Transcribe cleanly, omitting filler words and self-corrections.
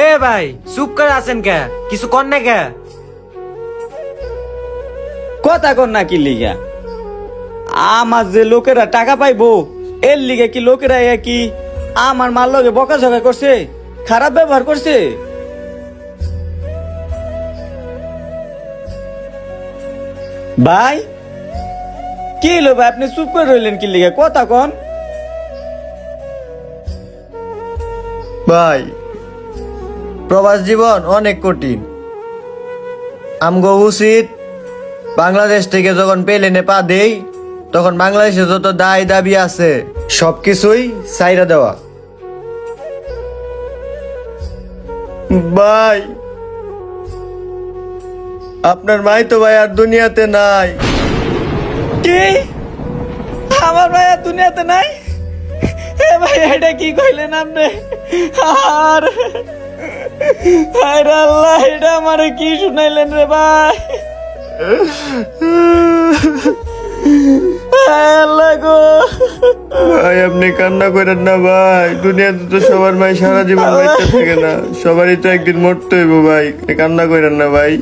এ ভাই চুপ করে আছেন কে? কিছু কর না কে? কথা কর না কি লিগা? আমার যে লোকেরা টাকা পাইবো এর লিগে কি লোকেরা কি আমার মার লগে বকাঝকা করছে, খারাপ ব্যবহার করছে? ভাই কি হলো ভাই, আপনি চুপ করে রইলেন কি লিগে? কথা কন। ভাই, প্রবাস জীবন অনেক কঠিন। আমগো উচিত বাংলাদেশ থেকে যখন প্লেনে পা দেই তখন বাংলাদেশে যত দায় দাবি আছে সবকিছুই সাইরা দেওয়া। ভাই, আপনার মাই তো ভাই আর দুনিয়াতে নাই। কি আমার ভাই আর দুনিয়াতে নাই? এ ভাই এটা কি কইলেন আপনি? আর হায়রে আল্লাহ, এটা আমারে কি শুনাইলেন রে ভাই? হায় আল্লাহ গো। ভাই আপনি কান্না করেন না ভাই, দুনিয়াতে তো সবার ভাই সারা জীবন বাঁচতে থাকে না, সবারই তো একদিন মরতে হইব ভাই, কান্না করেন না ভাই।